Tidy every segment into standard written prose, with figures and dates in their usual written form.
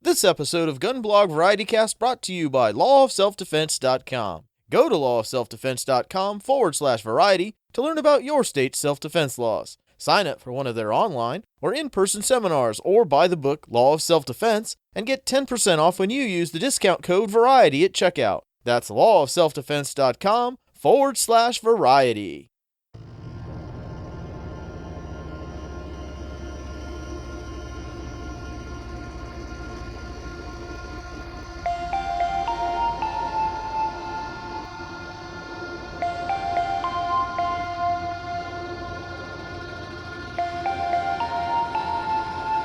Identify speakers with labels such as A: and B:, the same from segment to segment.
A: This episode of GunBlog VarietyCast brought to you by lawofselfdefense.com. Go to lawofselfdefense.com/variety to learn about your state's self-defense laws. Sign up for one of their online or in-person seminars or buy the book Law of Self-Defense and get 10% off when you use the discount code VARIETY at checkout. That's lawofselfdefense.com/variety.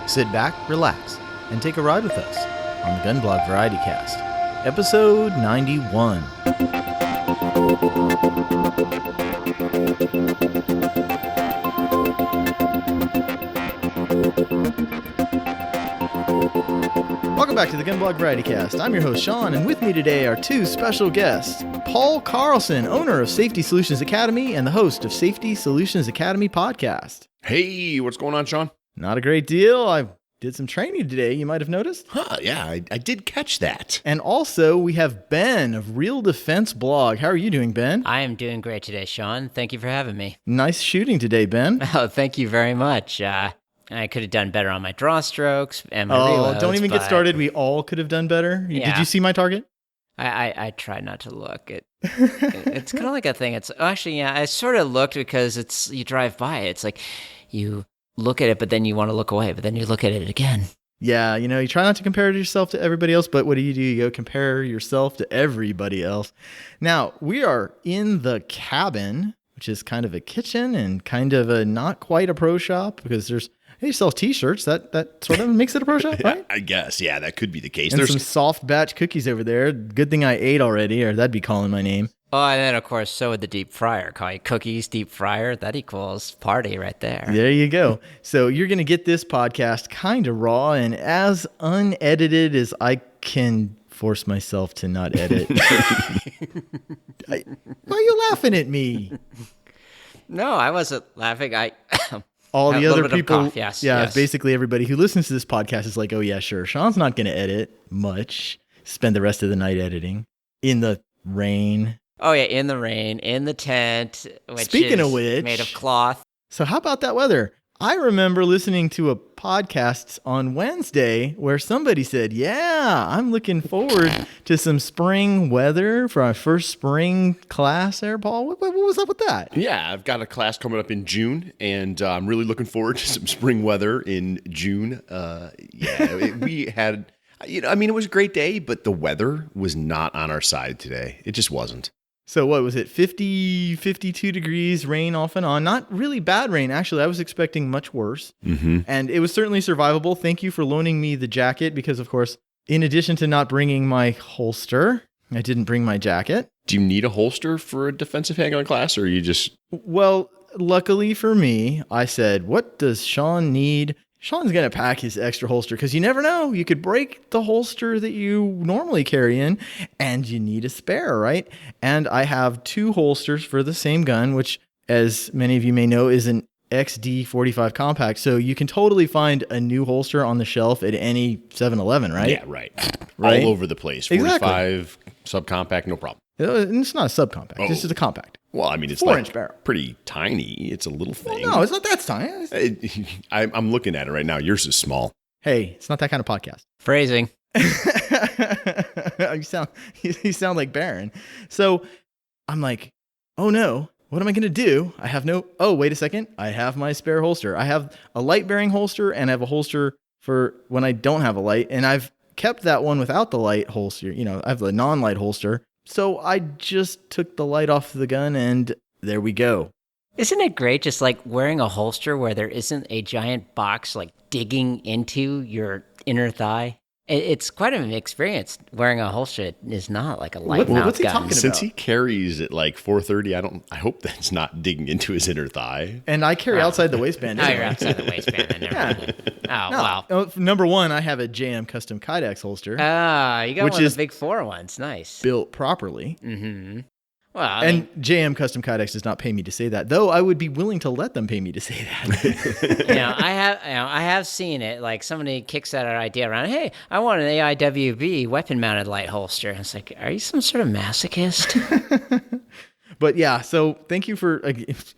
A: Sit back, relax, and take a ride with us on the GunBlog VarietyCast, episode 91. Welcome back to the GunBlog VarietyCast. I'm your host, Sean, and with me today are two special guests. Paul Carlson, owner of Safety Solutions Academy and the host of Safety Solutions Academy podcast.
B: Hey, what's going on, Sean?
A: Not a great deal. I did some training today, you might have noticed.
B: Yeah, I did catch that.
A: And also, we have Ben of Real Defense Blog. How are you doing, Ben?
C: I am doing great today, Sean. Thank you for having me.
A: Nice shooting today, Ben.
C: Oh, thank you very much. I could have done better on my draw strokes and my reloads.
A: Don't even get started. We all could have done better.
C: Yeah.
A: Did you see my target?
C: I try not to look. It's kind of like a thing. It's actually, yeah, I sort of looked because you drive by it. It's like you look at it, but then you want to look away, but then you look at it again.
A: Yeah, you try not to compare yourself to everybody else, but what do? You go compare yourself to everybody else. Now, we are in the cabin, which is kind of a kitchen and kind of a not quite a pro shop because they sell t-shirts. That sort of makes it a pro shop, right?
B: I guess, yeah, that could be the case.
A: And there's some soft batch cookies over there. Good thing I ate already, or that'd be calling my name.
C: Oh, and then, of course, so would the deep fryer. Call you cookies, deep fryer. That equals party right there.
A: There you go. So you're going to get this podcast kind of raw and as unedited as I can force myself to not edit. Why are you laughing at me?
C: No, I wasn't laughing.
A: All the other people,
C: yes.
A: Basically everybody who listens to this podcast is like, oh yeah, sure. Sean's not going to edit much. Spend the rest of the night editing in the rain.
C: Oh, yeah, in the rain, in the tent, which
A: Speaking
C: is
A: of which,
C: made of cloth.
A: So how about that weather? I remember listening to a podcast on Wednesday where somebody said, yeah, I'm looking forward to some spring weather for our first spring class there, Paul. What was up with that?
B: Yeah, I've got a class coming up in June, and I'm really looking forward to some spring weather in June. We had, it was a great day, but the weather was not on our side today. It just wasn't.
A: So what was it, 50, 52 degrees, rain off and on? Not really bad rain, actually. I was expecting much worse.
B: Mm-hmm.
A: And it was certainly survivable. Thank you for loaning me the jacket because, of course, in addition to not bringing my holster, I didn't bring my jacket.
B: Do you need a holster for a defensive handgun class, or you just...
A: Well, luckily for me, I said, what does Sean need? Sean's going to pack his extra holster because you never know. You could break the holster that you normally carry in and you need a spare, right? And I have two holsters for the same gun, which, as many of you may know, is an XD45 compact. So you can totally find a new holster on the shelf at any 7-Eleven, right?
B: Yeah, right. All over the place. 45 subcompact, no problem.
A: It's not a subcompact.
B: Oh.
A: This is a compact.
B: Well, I mean, it's
A: 4-inch barrel.
B: Pretty tiny. It's a little thing.
A: Well, no, it's not that tiny.
B: I'm looking at it right now. Yours is small.
A: Hey, it's not that kind of podcast.
C: Phrasing.
A: You sound like Baron. So I'm like, oh no, what am I going to do? Oh, wait a second. I have my spare holster. I have a light bearing holster and I have a holster for when I don't have a light. And I've kept that one without the light holster. I have the non-light holster. So I just took the light off the gun and there we go.
C: Isn't it great just like wearing a holster where there isn't a giant box like digging into your inner thigh? It's quite an experience. Wearing a holster is not like a light mount
A: what's he
C: gun.
A: talking about?
B: Since he carries at like 430, I hope that's not digging into his inner thigh.
A: And I carry outside the waistband.
C: Oh, you're outside the waistband. I never did. Oh,
A: No.
C: wow.
A: Number one, I have a JM Custom Kydex holster.
C: Ah, you got
A: Which
C: one of
A: is
C: the big 4 ones. Nice.
A: built properly.
C: Mm-hmm. Well, I
A: And
C: mean,
A: JM Custom Kydex does not pay me to say that, though I would be willing to let them pay me to say that.
C: I have seen it. Like somebody kicks that idea around. Hey, I want an AIWB weapon-mounted light holster. And it's like, are you some sort of masochist?
A: But yeah, so thank you for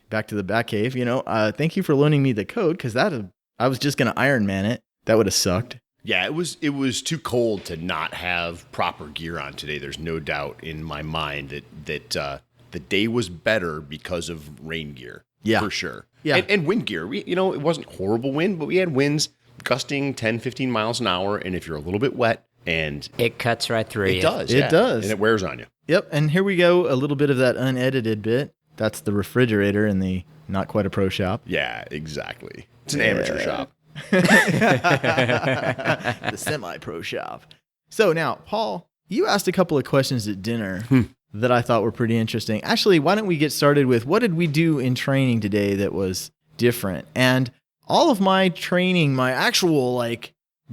A: back to the Batcave. Thank you for loaning me the code because I was just gonna Iron Man it. That would have sucked.
B: Yeah, it was too cold to not have proper gear on today. There's no doubt in my mind that the day was better because of rain gear.
A: Yeah.
B: For sure.
A: Yeah.
B: And wind gear. It wasn't horrible wind, but we had winds gusting 10, 15 miles an hour. And if you're a little bit wet and
C: It cuts right through you.
B: it does.
A: It does.
B: And it wears on you.
A: Yep, and here we go, a little bit of that unedited bit. That's the refrigerator in the not quite a pro shop.
B: Yeah, exactly. It's an amateur shop.
A: The semi-pro shop. So now, Paul, you asked a couple of questions at dinner that I thought were pretty interesting. Actually, why don't we get started with what did we do in training today that was different? And all of my training, my actual,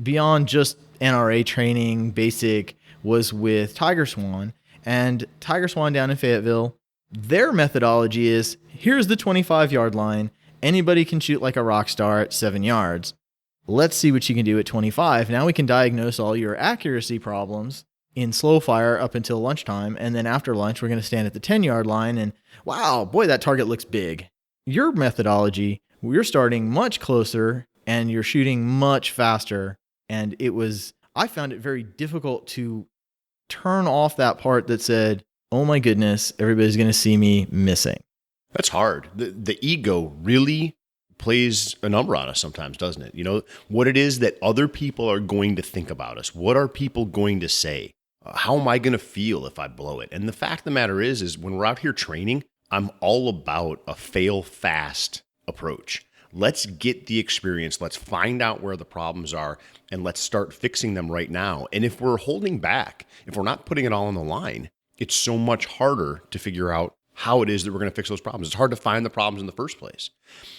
A: beyond just NRA training, basic, was with Tiger Swan. And Tiger Swan down in Fayetteville, their methodology is, here's the 25-yard line. Anybody can shoot like a rock star at 7 yards. Let's see what you can do at 25. Now we can diagnose all your accuracy problems in slow fire up until lunchtime. And then after lunch, we're going to stand at the 10-yard line. And wow, boy, that target looks big. Your methodology, we're starting much closer and you're shooting much faster. And I found it very difficult to turn off that part that said, oh my goodness, everybody's going to see me missing.
B: That's hard. The ego really plays a number on us sometimes, doesn't it? What it is that other people are going to think about us. What are people going to say? How am I going to feel if I blow it? And the fact of the matter is when we're out here training, I'm all about a fail fast approach. Let's get the experience. Let's find out where the problems are and let's start fixing them right now. And if we're holding back, if we're not putting it all on the line, it's so much harder to figure out how it is that we're going to fix those problems. It's hard to find the problems in the first place.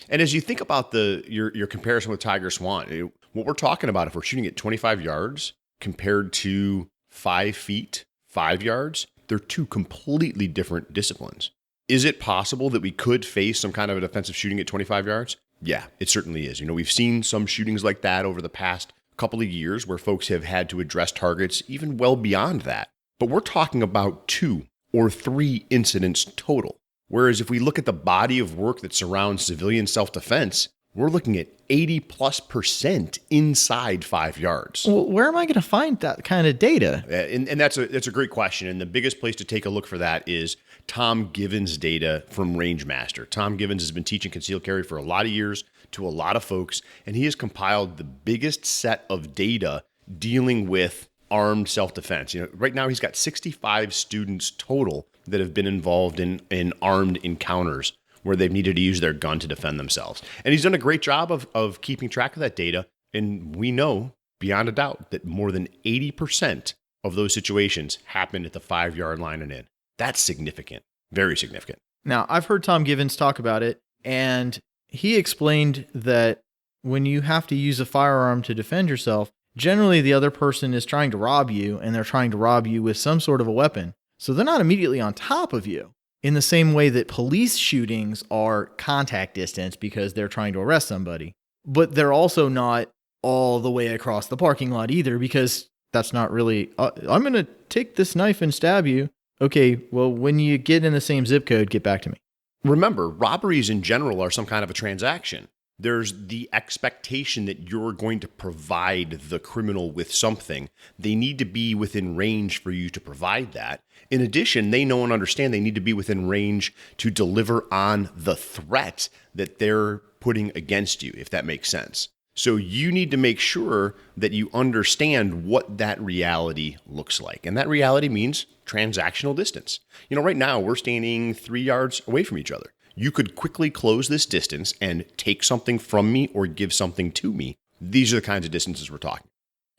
B: And as you think about your comparison with Tiger Swan, what we're talking about, if we're shooting at 25 yards compared to 5 feet, 5 yards, they're two completely different disciplines. Is it possible that we could face some kind of a defensive shooting at 25 yards? Yeah, it certainly is. We've seen some shootings like that over the past couple of years where folks have had to address targets even well beyond that. But we're talking about 2 or 3 incidents total. Whereas if we look at the body of work that surrounds civilian self-defense, we're looking at 80+% inside 5 yards.
A: Well, where am I going to find that kind of data?
B: And that's a great question. And the biggest place to take a look for that is Tom Givens' data from Rangemaster. Tom Givens has been teaching concealed carry for a lot of years to a lot of folks, and he has compiled the biggest set of data dealing with armed self-defense. Right now he's got 65 students total that have been involved in armed encounters where they've needed to use their gun to defend themselves. And he's done a great job of keeping track of that data. And we know beyond a doubt that more than 80% of those situations happened at the 5-yard line and in. That's significant, very significant.
A: Now, I've heard Tom Givens talk about it, and he explained that when you have to use a firearm to defend yourself, generally the other person is trying to rob you, and they're trying to rob you with some sort of a weapon. So they're not immediately on top of you in the same way that police shootings are contact distance because they're trying to arrest somebody. But they're also not all the way across the parking lot either, because that's not really, I'm going to take this knife and stab you. Okay, well, when you get in the same zip code, get back to me.
B: Remember, robberies in general are some kind of a transaction. There's the expectation that you're going to provide the criminal with something. They need to be within range for you to provide that. In addition, they know and understand they need to be within range to deliver on the threat that they're putting against you, if that makes sense. So you need to make sure that you understand what that reality looks like. And that reality means transactional distance. Right now we're standing 3 yards away from each other. You could quickly close this distance and take something from me or give something to me. These are the kinds of distances we're talking.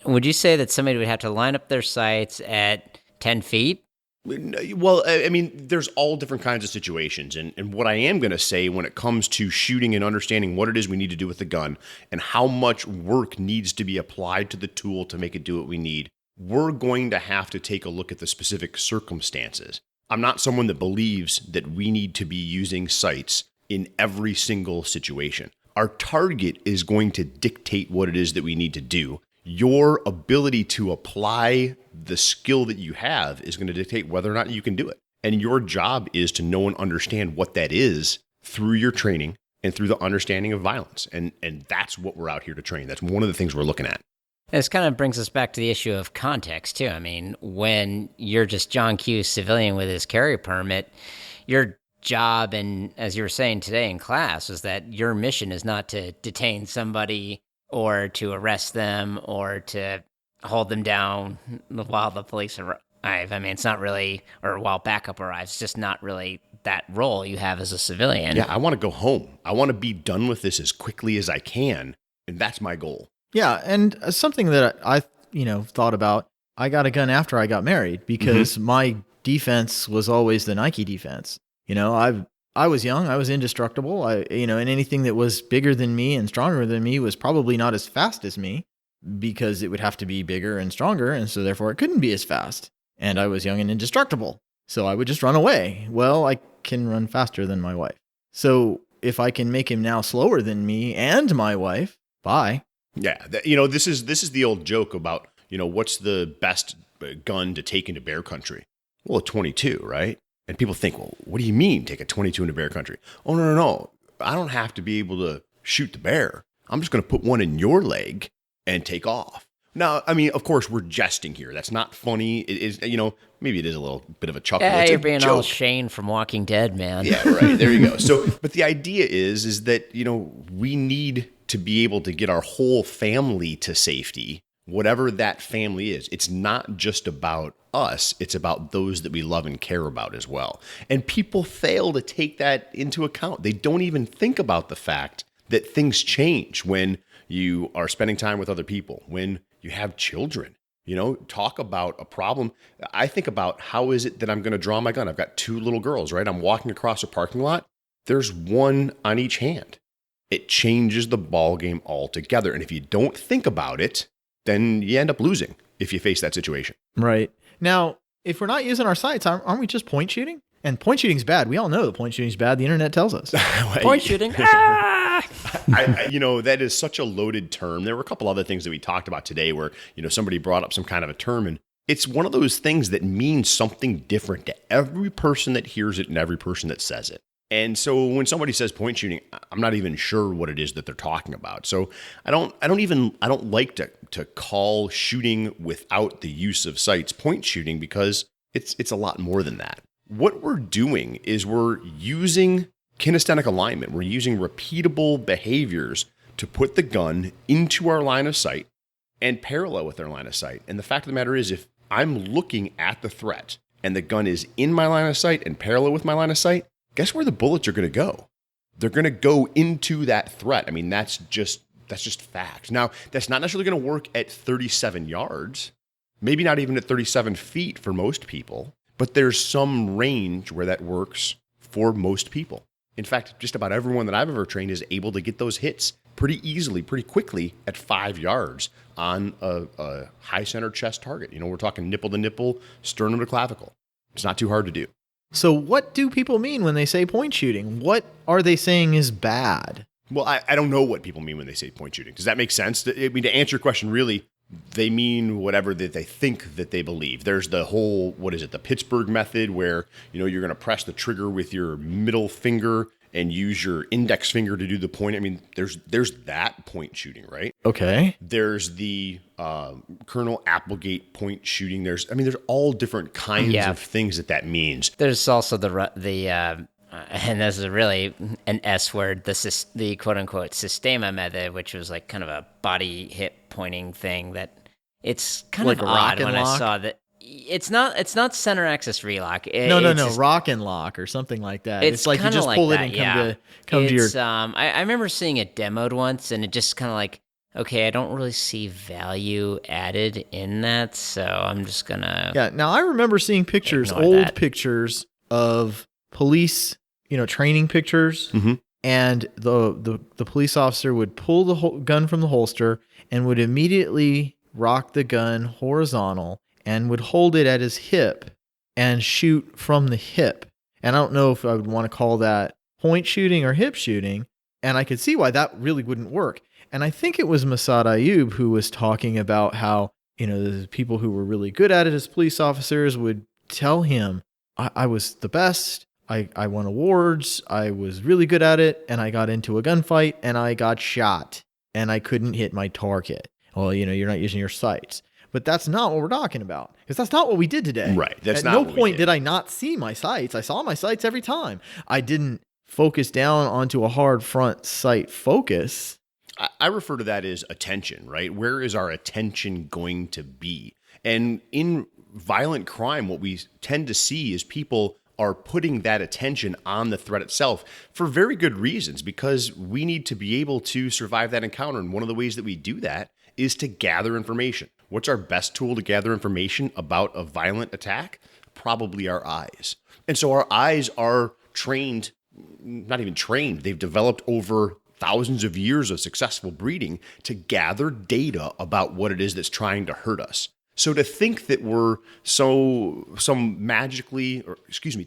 C: Would you say that somebody would have to line up their sights at 10 feet?
B: Well, there's all different kinds of situations. And what I am going to say when it comes to shooting and understanding what it is we need to do with the gun and how much work needs to be applied to the tool to make it do what we need, we're going to have to take a look at the specific circumstances. I'm not someone that believes that we need to be using sights in every single situation. Our target is going to dictate what it is that we need to do. Your ability to apply the skill that you have is going to dictate whether or not you can do it. And your job is to know and understand what that is through your training and through the understanding of violence. And that's what we're out here to train. That's one of the things we're looking at.
C: This kind of brings us back to the issue of context, too. I mean, when you're just John Q. civilian with his carry permit, your job, and as you were saying today in class, is that your mission is not to detain somebody or to arrest them or to hold them down while the police arrive. I mean, it's not really, or while backup arrives, it's just not really that role you have as a civilian.
B: Yeah, I want to go home. I want to be done with this as quickly as I can, and that's my goal.
A: Yeah, and something that I thought about, I got a gun after I got married because my defense was always the Nike defense. I was young, I was indestructible. And anything that was bigger than me and stronger than me was probably not as fast as me because it would have to be bigger and stronger, and so therefore it couldn't be as fast. And I was young and indestructible, so I would just run away. Well, I can run faster than my wife. So if I can make him now slower than me and my wife, bye.
B: Yeah, this is the old joke about, what's the best gun to take into bear country? Well, a 22, right? And people think, well, what do you mean take a 22 into bear country? Oh, no. I don't have to be able to shoot the bear. I'm just going to put one in your leg and take off. Now, I mean, of course, we're jesting here. That's not funny. It is, maybe it is a little bit of a chuckle.
C: Yeah,
B: it's
C: you're
B: a
C: being
B: joke.
C: all Shane from Walking Dead, man.
B: Yeah, right. There you go. So, but the idea is that, we need to be able to get our whole family to safety, whatever that family is. It's not just about us. It's about those that we love and care about as well. And people fail to take that into account. They don't even think about the fact that things change when you are spending time with other people, when you have children. Talk about a problem. I think about how is it that I'm going to draw my gun? I've got 2 little girls, right? I'm walking across a parking lot. There's one on each hand. It changes the ball game altogether. And if you don't think about it, then you end up losing if you face that situation.
A: Right. Now, if we're not using our sights, aren't we just point shooting? And point shooting's bad. We all know that point shooting's bad. The internet tells us.
C: Point shooting. Ah!
B: That is such a loaded term. There were a couple other things that we talked about today where, somebody brought up some kind of a term, and it's one of those things that means something different to every person that hears it and every person that says it. And so when somebody says point shooting, I'm not even sure what it is that they're talking about. So I don't like to call shooting without the use of sights point shooting because it's a lot more than that. What we're doing is we're using kinesthetic alignment. We're using repeatable behaviors to put the gun into our line of sight and parallel with our line of sight. And the fact of the matter is, if I'm looking at the threat and the gun is in my line of sight and parallel with my line of sight, guess where the bullets are going to go? They're going to go into that threat. I mean, that's just fact. Now, that's not necessarily going to work at 37 yards, maybe not even at 37 feet for most people, but there's some range where that works for most people. In fact, just about everyone that I've ever trained is able to get those hits pretty easily, pretty quickly at 5 yards on a high center chest target. We're talking nipple to nipple, sternum to clavicle. It's not too hard to do.
A: So what do people mean when they say point shooting? What are they saying is bad?
B: Well, I don't know what people mean when they say point shooting. Does that make sense? I mean, to answer your question, really, they mean whatever that they think that they believe. There's the whole, the Pittsburgh method where, you're going to press the trigger with your middle finger and use your index finger to do the point. I mean, there's that point shooting, right?
A: Okay.
B: There's the Colonel Applegate point shooting. There's all different kinds of things that means.
C: There's also the and this is really an S word, the quote unquote Sistema method, which was like kind of a body hip pointing thing that it's kind
A: like
C: of odd when I saw that. It's not center axis relock.
A: No, rock and lock or something like that. It's like you just pull it and come to your.
C: I remember seeing it demoed once, and it just kind of like, okay, I don't really see value added in that, so I'm just gonna.
A: Yeah. Now I remember seeing pictures, pictures of police, training pictures, and the police officer would pull the gun from the holster and would immediately rock the gun horizontal and would hold it at his hip and shoot from the hip. And I don't know if I would want to call that point shooting or hip shooting. And I could see why that really wouldn't work. And I think it was Masad Ayub who was talking about how, the people who were really good at it as police officers would tell him, I was the best. I won awards. I was really good at it. And I got into a gunfight and I got shot and I couldn't hit my target. Well, you're not using your sights. But that's not what we're talking about, because that's not what we did today.
B: Right. That's
A: At
B: not
A: no
B: what we
A: point
B: did.
A: did I not see my sights. I saw my sights every time. I didn't focus down onto a hard front sight focus.
B: I refer to that as attention, right? Where is our attention going to be? And in violent crime, what we tend to see is people are putting that attention on the threat itself for very good reasons, because we need to be able to survive that encounter. And one of the ways that we do that is to gather information. What's our best tool to gather information about a violent attack? Probably our eyes. And so our eyes are trained, not even trained, they've developed over thousands of years of successful breeding to gather data about what it is that's trying to hurt us. So to think that we're to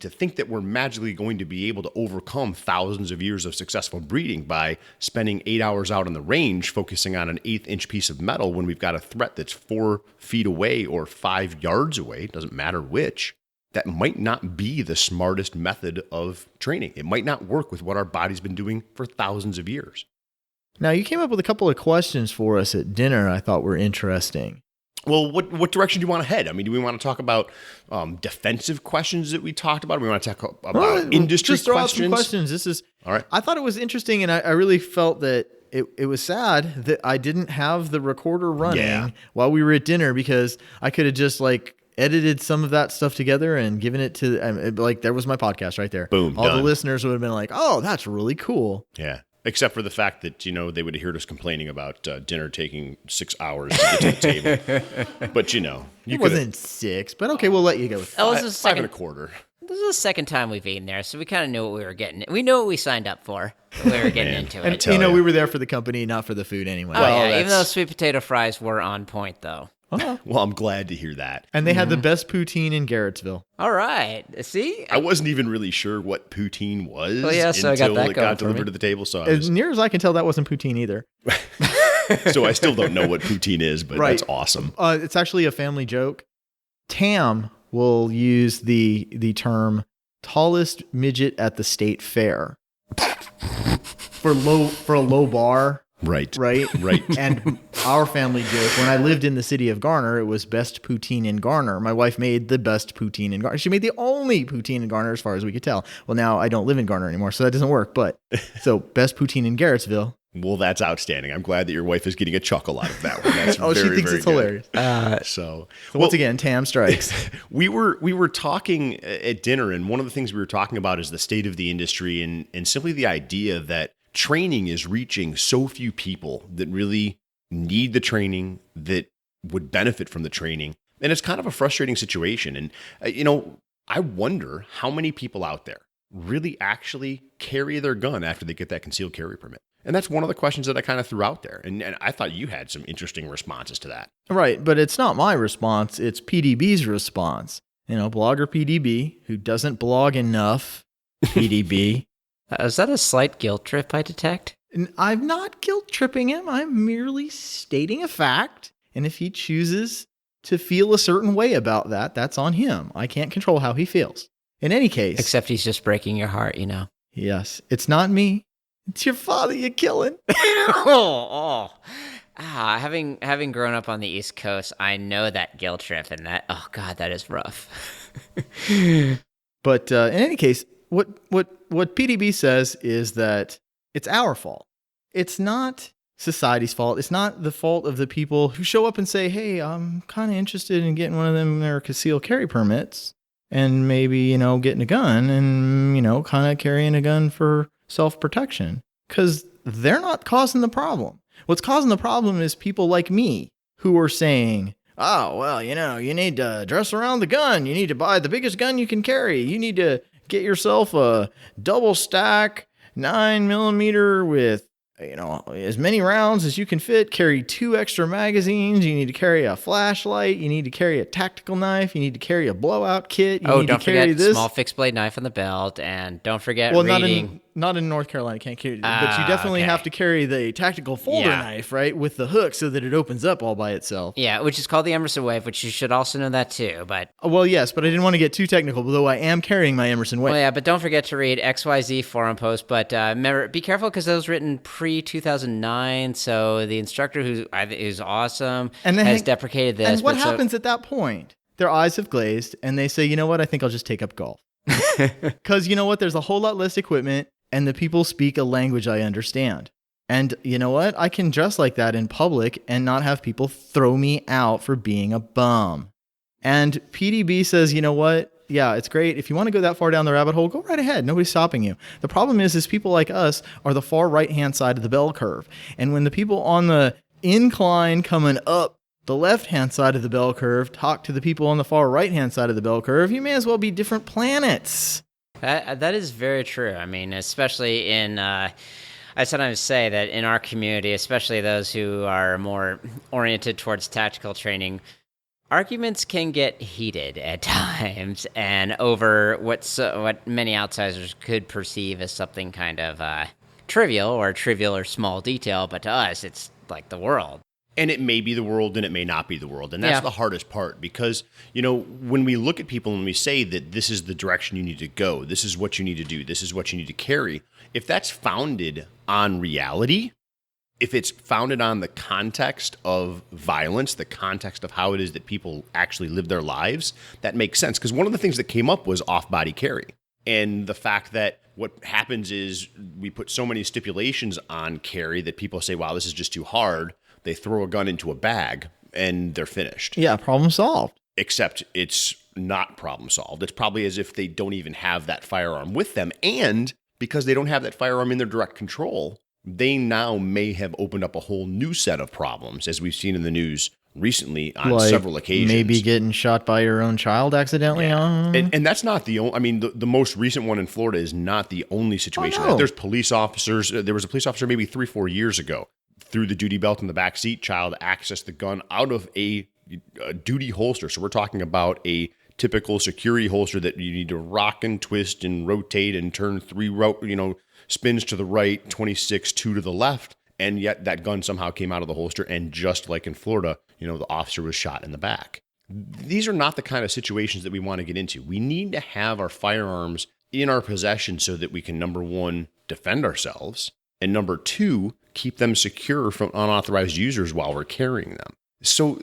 B: think that we're magically going to be able to overcome thousands of years of successful breeding by spending 8 hours out on the range focusing on an 1/8 inch piece of metal when we've got a threat that's 4 feet away or 5 yards away, doesn't matter which, that might not be the smartest method of training. It might not work with what our body's been doing for thousands of years.
A: Now, you came up with a couple of questions for us at dinner I thought were interesting.
B: Well, what direction do you want to head? I mean, do we want to talk about defensive questions that we talked about? Or do we want to talk about industry
A: just throw
B: questions?
A: out some questions. This is
B: All right.
A: I thought it was interesting, and I really felt that it was sad that I didn't have the recorder running while we were at dinner, because I could have just edited some of that stuff together and given it to there was my podcast right there.
B: Boom,
A: All
B: done.
A: the listeners would have been like, "Oh, that's really cool."
B: Yeah. Except for the fact that, they would have heard us complaining about dinner taking 6 hours to get to the table. But,
A: It wasn't 6, but okay, we'll let you go with
C: That was
A: five.
C: the
B: five and
C: second.
B: a quarter.
C: This is the second time we've eaten there, so we kind of knew what we were getting. We knew what we signed up for. We were getting into
A: And
C: it.
B: tell ya.
A: we were there for the company, not for the food anyway.
C: Oh, yeah, even
B: that's-
C: though sweet potato fries were on point, though.
B: Well, I'm glad to hear that.
A: And they had the best poutine in Garrettsville.
C: All right. See?
B: I wasn't even really sure what poutine was
C: Well, yeah, so I got
B: until
C: that
B: it
C: going
B: got
C: for
B: delivered
C: me.
B: to the table. So
A: As near as I can tell, that wasn't poutine either.
B: so I still don't know what poutine is, but
A: Right.
B: that's awesome.
A: It's actually a family joke. Tam will use the term "tallest midget at the state fair" for a low bar.
B: Right.
A: Right?
B: Right.
A: And our family joke, when I lived in the city of Garner, it was best poutine in Garner. My wife made the best poutine in Garner. She made the only poutine in Garner as far as we could tell. Well, now I don't live in Garner anymore, so that doesn't work. But so best poutine in Garrettsville.
B: Well, that's outstanding. I'm glad that your wife is getting a chuckle out of that one. That's
A: Oh,
B: very,
A: she thinks
B: very
A: it's
B: good.
A: hilarious.
B: So
A: Once again, Tam strikes.
B: we were talking at dinner, and one of the things we were talking about is the state of the industry and simply the idea that training is reaching so few people that really need the training, that would benefit from the training. And it's kind of a frustrating situation. And, I wonder how many people out there really actually carry their gun after they get that concealed carry permit. And that's one of the questions that I kind of threw out there. And I thought you had some interesting responses to that.
A: Right, but it's not my response. It's PDB's response. Blogger PDB, who doesn't blog enough, PDB.
C: Is that a slight guilt trip I detect?
A: And I'm not guilt tripping him. I'm merely stating a fact. And if he chooses to feel a certain way about that, that's on him. I can't control how he feels. In any case.
C: Except he's just breaking your heart,
A: Yes, it's not me. It's your father you're killing.
C: Having grown up on the East Coast, I know that guilt trip, and that is rough.
A: But in any case, what PDB says is that it's our fault. It's not society's fault. It's not the fault of the people who show up and say, "Hey, I'm kind of interested in getting one of them their concealed carry permits, and maybe getting a gun and kind of carrying a gun for self-protection," because they're not causing the problem. What's causing the problem is people like me who are saying, "Oh, well, you need to dress around the gun. You need to buy the biggest gun you can carry. You need to get yourself a double stack 9mm with as many rounds as you can fit, carry 2 extra magazines. You need to carry a flashlight. You need to carry a tactical knife. You need to carry a blowout kit. You need
C: don't
A: to carry
C: forget
A: this
C: small fixed blade knife on the belt, and don't forget
A: well,
C: reading.
A: not in North Carolina, can't carry, but you definitely
C: okay.
A: have to carry the tactical folder knife, right, with the hook so that it opens up all by itself.
C: Yeah, which is called the Emerson Wave, which you should also know that too. But
A: Well, yes, but I didn't want to get too technical, though I am carrying my Emerson Wave.
C: well, yeah, but don't forget to read XYZ forum posts. But remember, be careful because those written pre-2009. So the instructor who's awesome
A: And
C: has deprecated this.
A: And what
C: but
A: happens at that point? Their eyes have glazed, and they say, you know what, I think I'll just take up golf. Because you know what, there's a whole lot less equipment, and the people speak a language I understand. And you know what, I can dress like that in public and not have people throw me out for being a bum. And PDB says, you know what, yeah, it's great. If you want to go that far down the rabbit hole, go right ahead. Nobody's stopping you. The problem is people like us are the far right-hand side of the bell curve. And when the people on the incline coming up the left-hand side of the bell curve talk to the people on the far right-hand side of the bell curve, you may as well be different planets.
C: That is very true. I mean, especially in, I sometimes say that in our community, especially those who are more oriented towards tactical training, arguments can get heated at times and over what many outsiders could perceive as something kind of trivial or small detail, but to us, it's like the world.
B: And it may be the world and it may not be the world. And that's the hardest part because, when we look at people and we say that this is the direction you need to go, this is what you need to do, this is what you need to carry, if that's founded on reality, if it's founded on the context of violence, the context of how it is that people actually live their lives, that makes sense. Because one of the things that came up was off-body carry. And the fact that what happens is we put so many stipulations on carry that people say, wow, this is just too hard. They throw a gun into a bag and they're finished.
A: Yeah, problem solved.
B: Except it's not problem solved. It's probably as if they don't even have that firearm with them. And because they don't have that firearm in their direct control, they now may have opened up a whole new set of problems, as we've seen in the news recently on several occasions.
A: Maybe getting shot by your own child accidentally.
B: Yeah. And that's not the only, I mean, the most recent one in Florida is not the only situation.
A: Oh, no.
B: There's police officers. There was a police officer maybe 3-4 years ago. Through the duty belt in the back seat, child accessed the gun out of a duty holster. So we're talking about a typical security holster that you need to rock and twist and rotate and turn 3 spins to the right, 26, 2 to the left. And yet that gun somehow came out of the holster. And just like in Florida, the officer was shot in the back. These are not the kind of situations that we want to get into. We need to have our firearms in our possession so that we can, number one, defend ourselves. And number two, keep them secure from unauthorized users while we're carrying them. So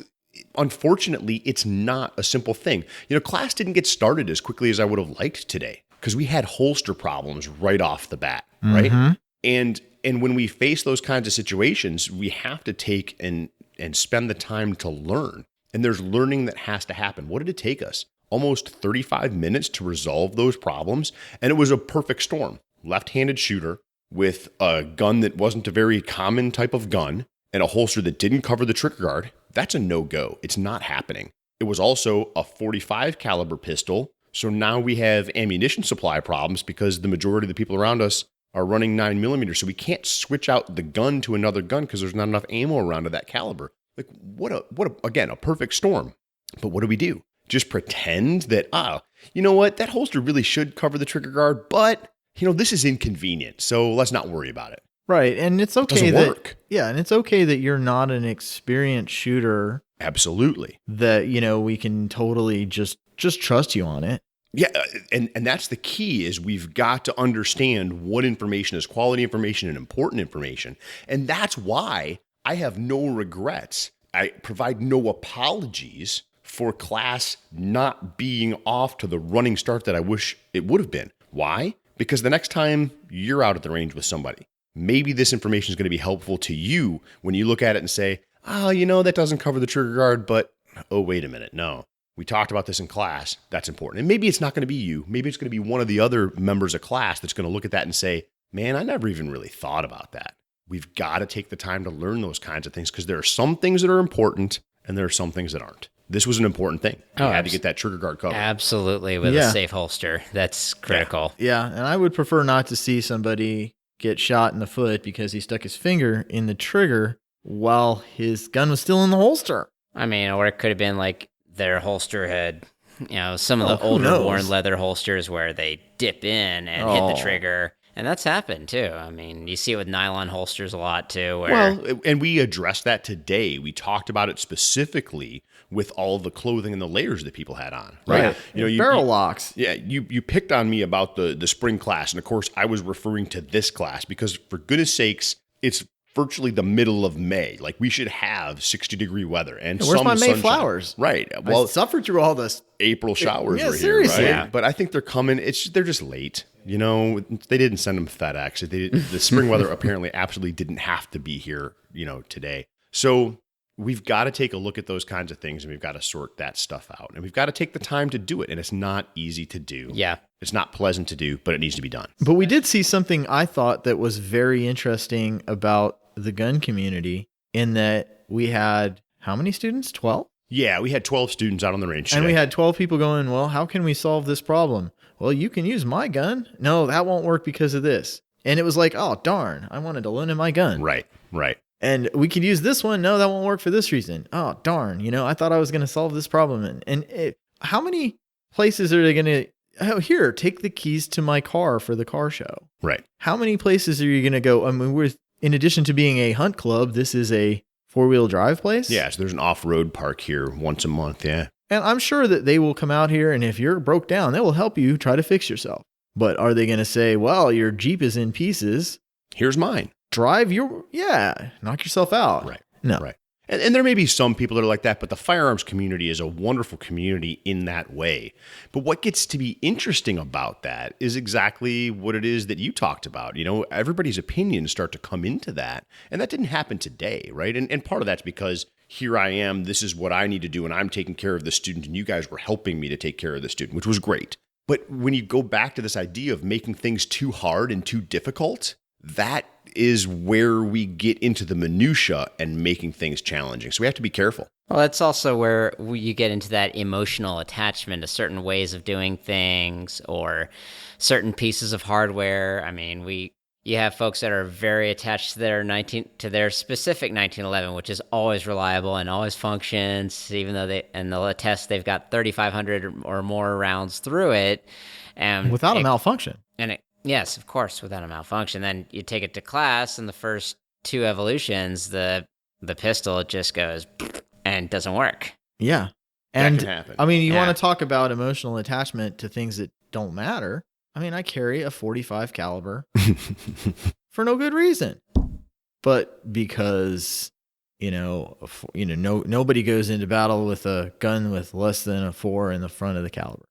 B: unfortunately, it's not a simple thing. Class didn't get started as quickly as I would have liked today because we had holster problems right off the bat, right? And when we face those kinds of situations, we have to take and spend the time to learn. And there's learning that has to happen. What did it take us? Almost 35 minutes to resolve those problems. And it was a perfect storm. Left-handed shooter with a gun that wasn't a very common type of gun and a holster that didn't cover the trigger guard. That's a no-go. It's not happening. It was also a .45 caliber pistol. So now we have ammunition supply problems because the majority of the people around us are running 9mm. So we can't switch out the gun to another gun because there's not enough ammo around of that caliber. Like again, a perfect storm. But what do? Just pretend that, that holster really should cover the trigger guard, but this is inconvenient, so let's not worry about it.
A: Right, and it's okay
B: Doesn't work.
A: Yeah, and it's okay that you're not an experienced shooter.
B: Absolutely.
A: That, we can totally just trust you on it.
B: Yeah, and that's the key is we've got to understand what information is quality information and important information. And that's why I have no regrets. I provide no apologies for class not being off to the running start that I wish it would have been. Why? Because the next time you're out at the range with somebody, maybe this information is going to be helpful to you when you look at it and say, that doesn't cover the trigger guard, but, oh, wait a minute. No, we talked about this in class. That's important. And maybe it's not going to be you. Maybe it's going to be one of the other members of class that's going to look at that and say, man, I never even really thought about that. We've got to take the time to learn those kinds of things because there are some things that are important and there are some things that aren't. This was an important thing. We had to get that trigger guard covered.
C: Absolutely, with a safe holster. That's critical.
A: Yeah, and I would prefer not to see somebody, get shot in the foot because he stuck his finger in the trigger while his gun was still in the holster.
C: I mean, or it could have been like their holster had, some of the
A: who
C: older
A: knows?
C: worn leather holsters where they dip in and hit the trigger. And that's happened too. I mean, you see it with nylon holsters a lot too.
B: And we addressed that today. We talked about it specifically with all the clothing and the layers that people had on, right?
A: Barrel locks.
B: Yeah, you picked on me about the spring class, and of course I was referring to this class because for goodness sakes, it's virtually the middle of May. Like we should have 60-degree weather and
A: Where's
B: some
A: my May
B: sunshine.
A: flowers?
B: Right.
A: Well, I suffered through all this.
B: April showers were
A: seriously.
B: here, right? Yeah. But I think they're coming. They're just late. They didn't send them FedEx. The spring weather apparently absolutely didn't have to be here, today. So we've got to take a look at those kinds of things, and we've got to sort that stuff out, and we've got to take the time to do it. And it's not easy to do.
C: Yeah.
B: It's not pleasant to do, but it needs to be done.
A: But we did see something I thought that was very interesting about the gun community in that we had how many students? 12?
B: Yeah, we had 12 students out on the range
A: And
B: today.
A: we had 12 people going, well, how can we solve this problem? Well, you can use my gun. No, that won't work because of this. And it was like, oh, darn, I wanted to loan him my gun.
B: Right.
A: And we could use this one. No, that won't work for this reason. Oh, darn, I thought I was going to solve this problem. How many places are they going to, here, take the keys to my car for the car show.
B: Right.
A: How many places are you going to go? I mean, in addition to being a hunt club, this is a four-wheel drive place.
B: Yeah, so there's an off-road park here once a month, yeah.
A: And I'm sure that they will come out here, and if you're broke down, they will help you try to fix yourself. But are they going to say, well, your Jeep is in pieces.
B: Here's mine.
A: Knock yourself out.
B: Right.
A: No.
B: Right. And there may be some people that are like that, but the firearms community is a wonderful community in that way. But what gets to be interesting about that is exactly what it is that you talked about. Everybody's opinions start to come into that. And that didn't happen today, right? And part of that's because here I am, this is what I need to do, and I'm taking care of the student, and you guys were helping me to take care of the student, which was great. But when you go back to this idea of making things too hard and too difficult, that is where we get into the minutia and making things challenging. So we have to be careful.
C: Well, that's also where you get into that emotional attachment to certain ways of doing things or certain pieces of hardware. I mean, you have folks that are very attached to their specific 1911, which is always reliable and always functions, even though they'll attest they've got 3,500 or more rounds through it, and
A: Without a malfunction.
C: Yes, of course, without a malfunction. Then you take it to class, and the first two evolutions, the pistol, it just goes and doesn't work.
A: Yeah.
B: That
A: And
B: can happen.
A: I mean, you
C: Yeah.
A: want to talk about emotional attachment to things that don't matter. I mean, I carry a 45 caliber for no good reason, but because, nobody goes into battle with a gun with less than a 4 in the front of the caliber.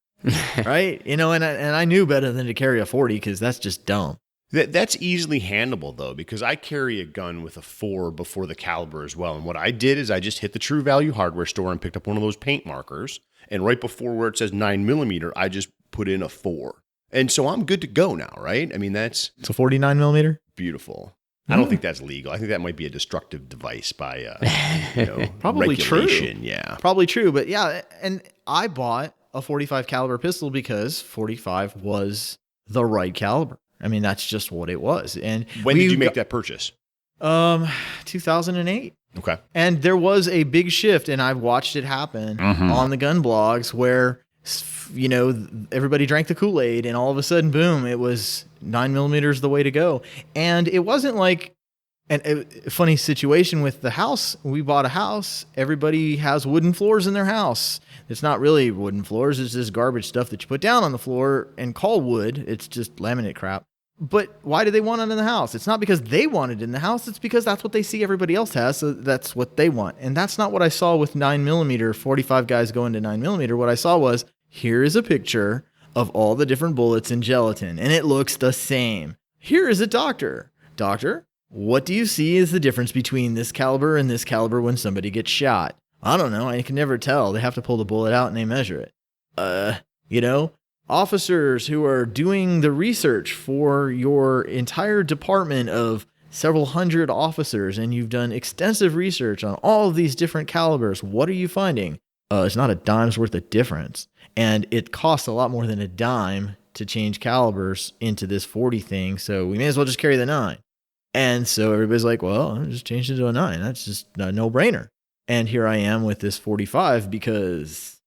A: Right? And I knew better than to carry a 40 because that's just dumb.
B: That's easily handleable, though, because I carry a gun with a 4 before the caliber as well. And what I did is I just hit the True Value hardware store and picked up one of those paint markers. And right before where it says 9mm, I just put in a 4. And so I'm good to go now, right? I mean, that's
A: It's a 49 millimeter.
B: beautiful. I don't think that's legal. I think that might be a destructive device by,
A: Probably true.
B: regulation. Yeah.
A: Probably true, but yeah. And I bought a 45 caliber pistol because 45 was the right caliber. I mean, that's just what it was. And
B: When did you make that purchase?
A: 2008.
B: Okay.
A: And there was a big shift, and I've watched it happen on the gun blogs where, everybody drank the Kool-Aid, and all of a sudden, boom, it was 9mm the way to go. And it wasn't like a funny situation with the house. We bought a house. Everybody has wooden floors in their house. It's not really wooden floors. It's just garbage stuff that you put down on the floor and call wood. It's just laminate crap. But why do they want it in the house? It's not because they want it in the house. It's because that's what they see everybody else has. So that's what they want. And that's not what I saw with 9mm, 45 guys going to 9mm. What I saw was, here is a picture of all the different bullets in gelatin, and it looks the same. Here is a doctor. Doctor, what do you see is the difference between this caliber and this caliber when somebody gets shot? I don't know. I can never tell. They have to pull the bullet out and they measure it. Officers who are doing the research for your entire department of several hundred officers, and you've done extensive research on all of these different calibers. What are you finding? It's not a dime's worth of difference. And it costs a lot more than a dime to change calibers into this 40 thing, so we may as well just carry the 9. And so everybody's like, well, I'll just change it to a 9. That's just a no-brainer. And here I am with this 45 because,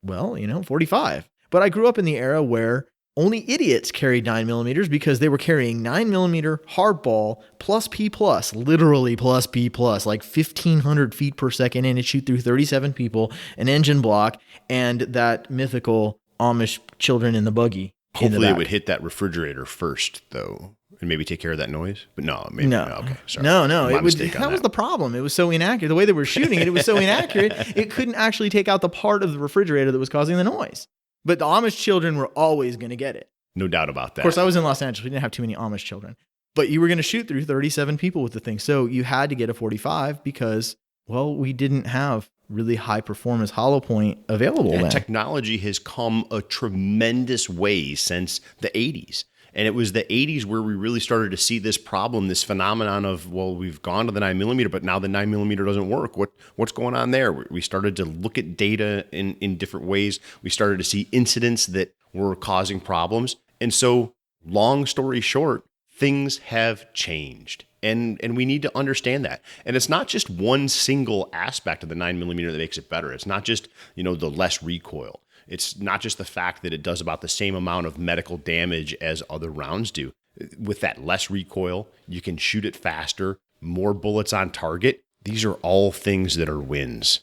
A: well, 45. But I grew up in the era where only idiots carried 9mm because they were carrying 9mm hardball plus P+, literally plus P+, like 1,500 feet per second, and it shoot through 37 people, an engine block, and that mythical Amish children in the buggy.
B: Hopefully it would hit that refrigerator first, though, and maybe take care of that noise. But no, maybe no. Okay, sorry.
A: No. It would. That was the problem. It was so inaccurate. The way they were shooting it was so inaccurate. It couldn't actually take out the part of the refrigerator that was causing the noise. But the Amish children were always going to get it.
B: No doubt about that.
A: Of course, I was in Los Angeles. We didn't have too many Amish children. But you were going to shoot through 37 people with the thing. So you had to get a 45 because, well, we didn't have really high performance hollow point available then.
B: Technology has come a tremendous way since the 80s. And it was the 80s where we really started to see this problem, this phenomenon of, well, we've gone to the 9mm, but now the 9mm doesn't work. What's going on there? We started to look at data in different ways. We started to see incidents that were causing problems. And so, long story short, things have changed. And we need to understand that. And it's not just one single aspect of the 9mm that makes it better. It's not just, the less recoil. It's not just the fact that it does about the same amount of medical damage as other rounds do. With that less recoil, you can shoot it faster, more bullets on target. These are all things that are wins.